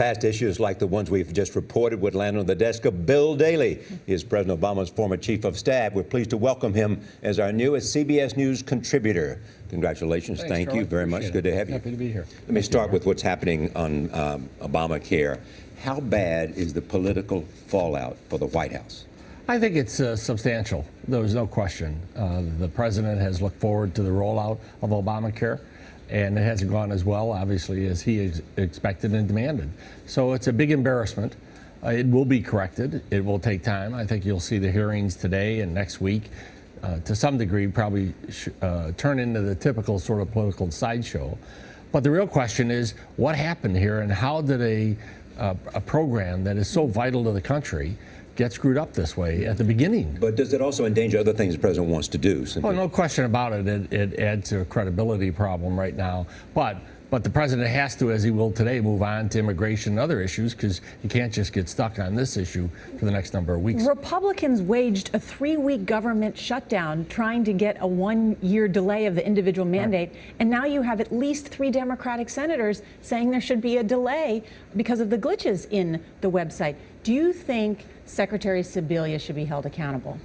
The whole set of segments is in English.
past issues like the ones we've just reported would land on the desk of Bill Daley. He is President Obama's former chief of staff. We're pleased to welcome him as our newest CBS News contributor. Congratulations. Thanks, Thank you very much. Good to have you. Happy to be here. Let me start with what's happening on Obamacare. How bad is the political fallout for the White House? I think it's substantial. There's no question. The president has looked forward to the rollout of Obamacare, and it hasn't gone as well, obviously, as he expected and demanded. So it's a big embarrassment. It will be corrected. It will take time. I think you'll see the hearings today and next week, to some degree, probably turn into the typical sort of political sideshow. But the real question is, what happened here, and how did a program that is so vital to the country get screwed up this way at the beginning? But does it also endanger other things the president wants to do? Well, no question about it. It adds to a credibility problem right now. But the president has to, as he will today, move on to immigration and other issues, because he can't just get stuck on this issue for the next number of weeks. Republicans waged a 3-week government shutdown trying to get a 1-year delay of the individual mandate. Right. And now you have at least 3 Democratic senators saying there should be a delay because of the glitches in the website. Do you think Secretary Sebelius should be held accountable?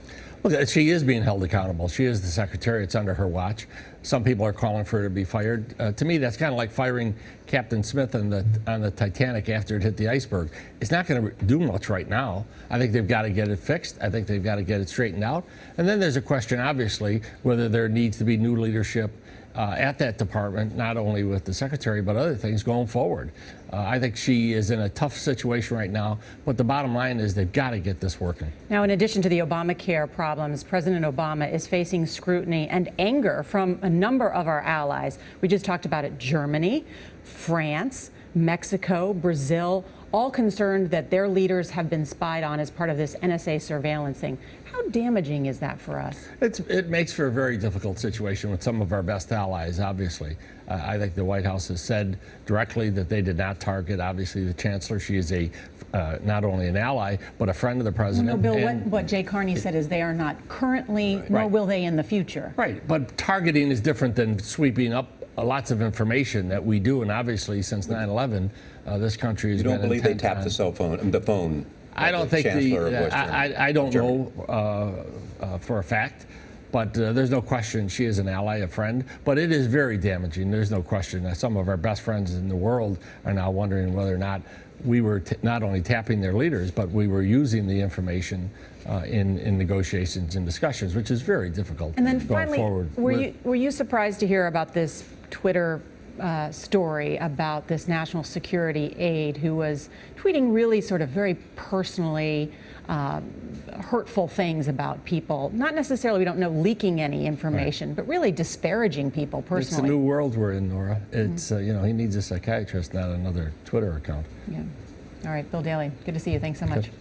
Well, she is being held accountable. She is the secretary. It's under her watch. Some people are calling for her to be fired. To me, that's kind of like firing Captain Smith on the Titanic after it hit the iceberg. It's not going to do much right now. I think they've got to get it fixed. I think they've got to get it straightened out. And then there's a question, obviously, whether there needs to be new leadership at that department, not only with the secretary, but other things going forward. I think she is in a tough situation right now, but the bottom line is they've got to get this working. Now, in addition to the Obamacare problems, President Obama is facing scrutiny and anger from a number of our allies. We just talked about it. Germany, France, Mexico, Brazil, all concerned that their leaders have been spied on as part of this NSA surveillance thing. How damaging is that for us? It makes for a very difficult situation with some of our best allies, obviously. I think the White House has said directly that they did not target, obviously, the chancellor. She is not only an ally, but a friend of the president. No, Bill, what Jay Carney said is they are not currently, right, nor will they in the future. Right, but targeting is different than sweeping up lots of information that we do, and obviously since 9/11, this country has been. You don't believe they tapped the phone? I don't think I don't know for a fact, but there's no question she is an ally, a friend. But it is very damaging. There's no question. Some of our best friends in the world are now wondering whether or not we were not only tapping their leaders, but we were using the information in negotiations and discussions, which is very difficult. And then going finally, forward. Were you surprised to hear about this Twitter story about this national security aide who was tweeting really sort of very personally hurtful things about people? Not necessarily, we don't know, leaking any information, right, but really disparaging people personally. It's a new world we're in, Nora. It's, you know, he needs a psychiatrist, not another Twitter account. Yeah. All right, Bill Daley, good to see you. Thanks so much. Good.